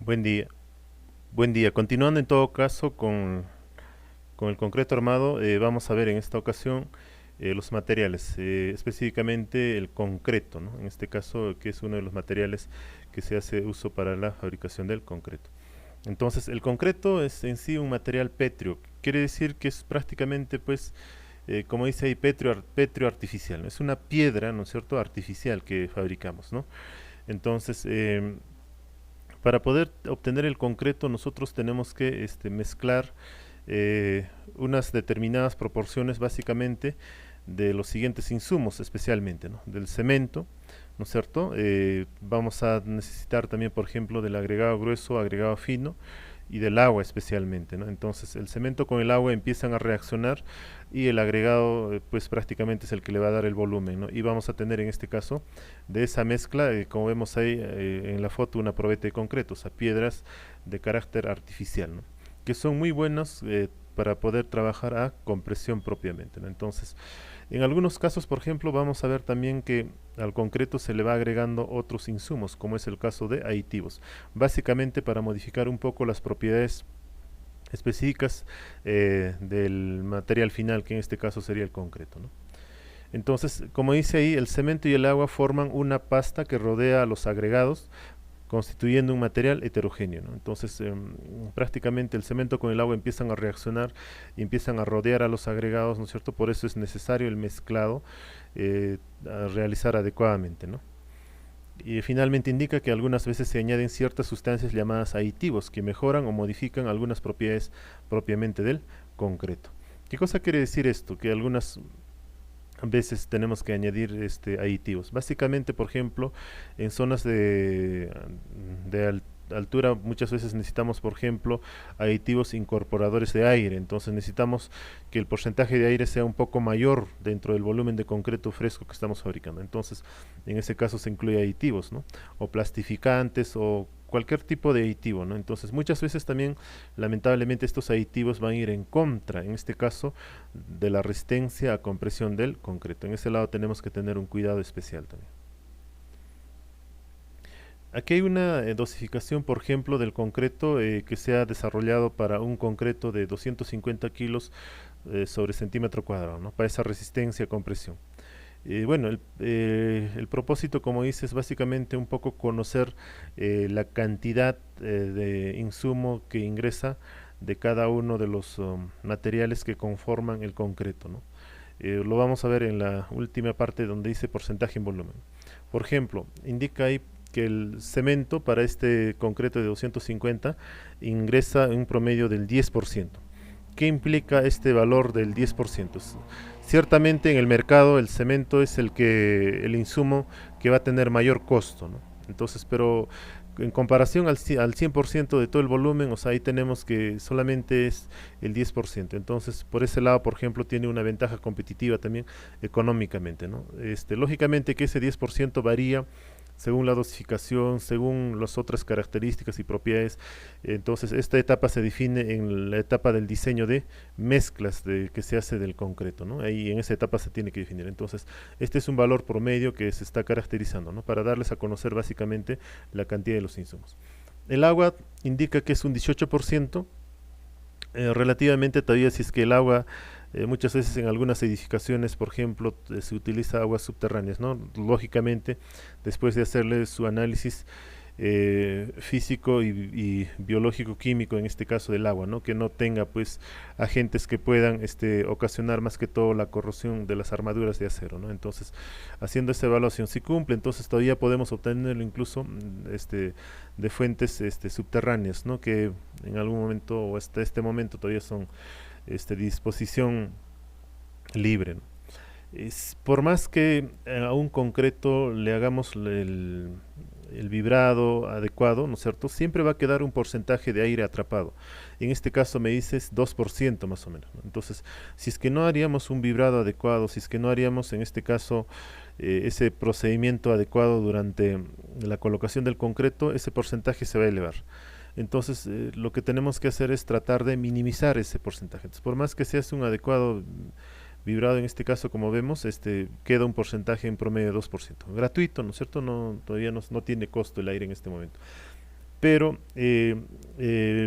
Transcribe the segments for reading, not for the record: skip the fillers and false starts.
Buen día. Buen día. Continuando en todo caso con el concreto armado, vamos a ver en esta ocasión los materiales, específicamente el concreto, ¿no? En este caso, que es uno de los materiales que se hace uso para la fabricación del concreto. Entonces, el concreto es en sí un material pétreo. Quiere decir que es prácticamente, pues, como dice ahí, pétreo artificial, ¿no? Es una piedra, ¿no es cierto?, artificial que fabricamos, ¿no? Entonces, para poder obtener el concreto nosotros tenemos que mezclar unas determinadas proporciones básicamente de los siguientes insumos especialmente, ¿no? Del cemento, ¿no es cierto? Vamos a necesitar también, por ejemplo, del agregado grueso, agregado fino y del agua especialmente, ¿no? Entonces el cemento con el agua empiezan a reaccionar y el agregado pues prácticamente es el que le va a dar el volumen, ¿no? Y vamos a tener en este caso de esa mezcla, como vemos ahí en la foto, una probeta de concreto, o sea, piedras de carácter artificial, ¿no? Que son muy buenos para poder trabajar a compresión propiamente, ¿no? Entonces, en algunos casos, por ejemplo, vamos a ver también que al concreto se le va agregando otros insumos, como es el caso de aditivos, básicamente para modificar un poco las propiedades específicas del material final, que en este caso sería el concreto, ¿no? Entonces, como dice ahí, el cemento y el agua forman una pasta que rodea a los agregados, constituyendo un material heterogéneo, ¿no? Entonces, prácticamente el cemento con el agua empiezan a reaccionar y empiezan a rodear a los agregados, ¿no es cierto? Por eso es necesario el mezclado a realizar adecuadamente, ¿no? Y finalmente indica que algunas veces se añaden ciertas sustancias llamadas aditivos que mejoran o modifican algunas propiedades propiamente del concreto. ¿Qué cosa quiere decir esto? Que algunas veces tenemos que añadir aditivos. Básicamente, por ejemplo, en zonas de altura muchas veces necesitamos, por ejemplo, aditivos incorporadores de aire. Entonces necesitamos que el porcentaje de aire sea un poco mayor dentro del volumen de concreto fresco que estamos fabricando. Entonces, en ese caso se incluye aditivos, ¿no? O plastificantes o cualquier tipo de aditivo, ¿no? Entonces, muchas veces también, lamentablemente, estos aditivos van a ir en contra, en este caso, de la resistencia a compresión del concreto. En ese lado tenemos que tener un cuidado especial también. Aquí hay una dosificación, por ejemplo, del concreto que se ha desarrollado para un concreto de 250 kilos sobre centímetro cuadrado, ¿no? Para esa resistencia a compresión. Bueno, el propósito, como dice, es básicamente un poco conocer la cantidad de insumo que ingresa de cada uno de los materiales que conforman el concreto, ¿no? Lo vamos a ver en la última parte donde dice porcentaje en volumen. Por ejemplo, indica ahí que el cemento para este concreto de 250 ingresa un promedio del 10%. ¿Qué implica este valor del 10%? Ciertamente en el mercado el cemento es el insumo que va a tener mayor costo, ¿no? Entonces, pero en comparación al 100% de todo el volumen, o sea, ahí tenemos que solamente es el 10%. Entonces, por ese lado, por ejemplo, tiene una ventaja competitiva también económicamente, ¿no? Lógicamente que ese 10% varía según la dosificación, según las otras características y propiedades. Entonces, esta etapa se define en la etapa del diseño de mezclas que se hace del concreto, ¿no? Ahí en esa etapa se tiene que definir. Entonces, este es un valor promedio que se está caracterizando, ¿no? Para darles a conocer básicamente la cantidad de los insumos. El agua indica que es un 18%, relativamente todavía si es que el agua muchas veces en algunas edificaciones, por ejemplo, se utiliza aguas subterráneas, ¿no? Lógicamente, después de hacerle su análisis físico y biológico químico, en este caso del agua, ¿no? Que no tenga pues agentes que puedan ocasionar más que todo la corrosión de las armaduras de acero, ¿no? Entonces, haciendo esa evaluación, si cumple, entonces todavía podemos obtenerlo incluso de fuentes subterráneas, ¿no? Que en algún momento o hasta este momento todavía son disposición libre, ¿no? Por más que a un concreto le hagamos el vibrado adecuado, ¿no es cierto? Siempre va a quedar un porcentaje de aire atrapado. En este caso me dices 2% más o menos, ¿no? Entonces, si es que no haríamos un vibrado adecuado, si es que no haríamos en este caso ese procedimiento adecuado durante la colocación del concreto, ese porcentaje se va a elevar. Entonces, lo que tenemos que hacer es tratar de minimizar ese porcentaje. Entonces, por más que se hace un adecuado vibrado, en este caso, como vemos, queda un porcentaje en promedio de 2%. Gratuito, ¿no es cierto? No, todavía no tiene costo el aire en este momento. pero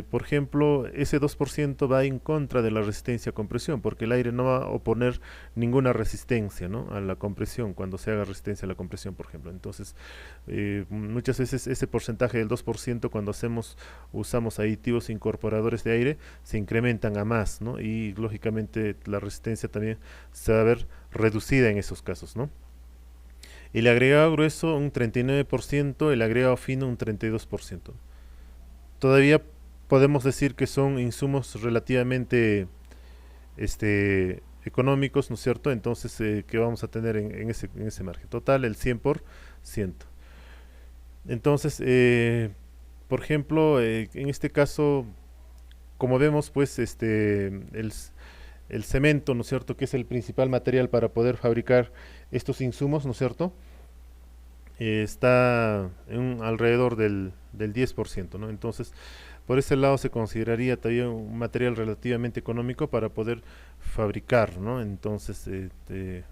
por ejemplo, ese 2% va en contra de la resistencia a compresión, porque el aire no va a oponer ninguna resistencia, ¿no?, a la compresión cuando se haga resistencia a la compresión, por ejemplo. Entonces, muchas veces ese porcentaje del 2% cuando usamos aditivos incorporadores de aire, se incrementan a más, ¿no? Y lógicamente la resistencia también se va a ver reducida en esos casos, ¿no? El agregado grueso un 39%, el agregado fino un 32%. Todavía podemos decir que son insumos relativamente económicos, ¿no es cierto? Entonces, ¿qué vamos a tener en ese margen? Total, el 100%. Entonces, por ejemplo, en este caso, como vemos, pues el cemento, ¿no es cierto?, que es el principal material para poder fabricar estos insumos, ¿no es cierto?, está en alrededor del 10%, ¿no? Entonces, por ese lado se consideraría todavía un material relativamente económico para poder fabricar, ¿no? Entonces, en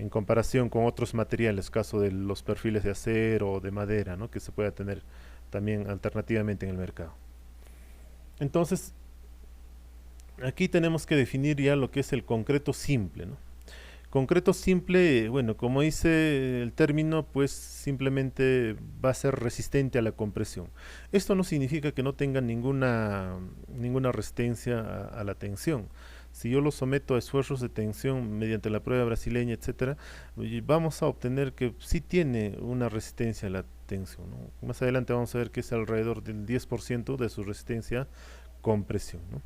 comparación con otros materiales, caso de los perfiles de acero o de madera, ¿no?, que se pueda tener también alternativamente en el mercado. Entonces, aquí tenemos que definir ya lo que es el concreto simple, ¿no? Concreto simple, bueno, como dice el término, pues simplemente va a ser resistente a la compresión. Esto no significa que no tenga ninguna resistencia a la tensión. Si yo lo someto a esfuerzos de tensión mediante la prueba brasileña, etcétera, vamos a obtener que sí tiene una resistencia a la tensión, ¿no? Más adelante vamos a ver que es alrededor del 10% de su resistencia a compresión, ¿no?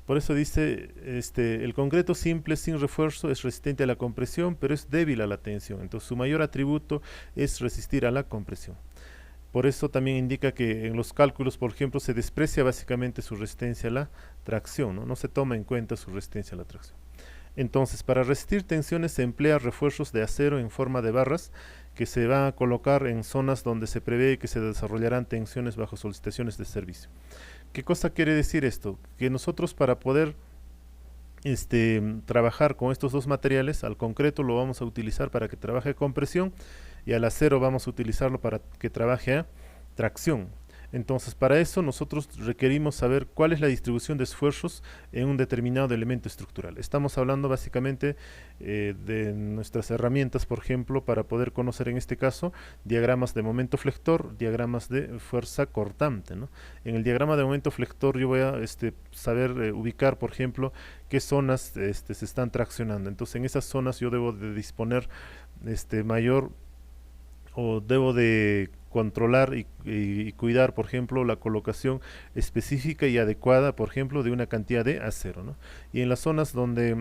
Por eso dice, el concreto simple sin refuerzo es resistente a la compresión, pero es débil a la tensión. Entonces su mayor atributo es resistir a la compresión. Por eso también indica que en los cálculos, por ejemplo, se desprecia básicamente su resistencia a la tracción, ¿no? No se toma en cuenta su resistencia a la tracción. Entonces, para resistir tensiones se emplea refuerzos de acero en forma de barras que se van a colocar en zonas donde se prevé que se desarrollarán tensiones bajo solicitaciones de servicio. ¿Qué cosa quiere decir esto? Que nosotros para poder trabajar con estos dos materiales, al concreto lo vamos a utilizar para que trabaje a compresión y al acero vamos a utilizarlo para que trabaje a tracción. Entonces, para eso nosotros requerimos saber cuál es la distribución de esfuerzos en un determinado elemento estructural. Estamos hablando básicamente de nuestras herramientas, por ejemplo, para poder conocer en este caso diagramas de momento flector, diagramas de fuerza cortante, ¿no? En el diagrama de momento flector yo voy a saber ubicar, por ejemplo, qué zonas se están traccionando. Entonces, en esas zonas yo debo de disponer mayor o debo de controlar y cuidar, por ejemplo, la colocación específica y adecuada, por ejemplo, de una cantidad de acero, ¿no? Y en las zonas donde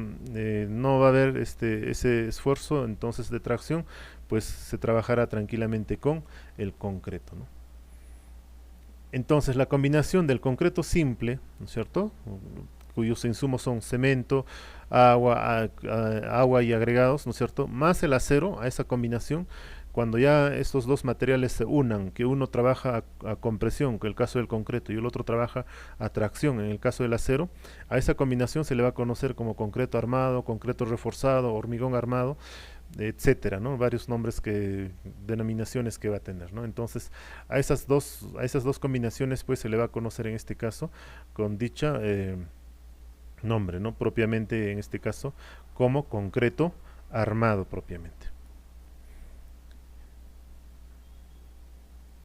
no va a haber ese esfuerzo entonces de tracción, pues se trabajará tranquilamente con el concreto, ¿no? Entonces la combinación del concreto simple, ¿no es cierto?, cuyos insumos son cemento, agua y agregados, ¿no es cierto?, más el acero, a esa combinación, cuando ya estos dos materiales se unan, que uno trabaja a compresión, que es el caso del concreto, y el otro trabaja a tracción, en el caso del acero, a esa combinación se le va a conocer como concreto armado, concreto reforzado, hormigón armado, etcétera, ¿no? Varios nombres denominaciones que va a tener, ¿no? Entonces, a esas dos combinaciones, pues se le va a conocer en este caso con dicha nombre, ¿no?, propiamente en este caso como concreto armado propiamente.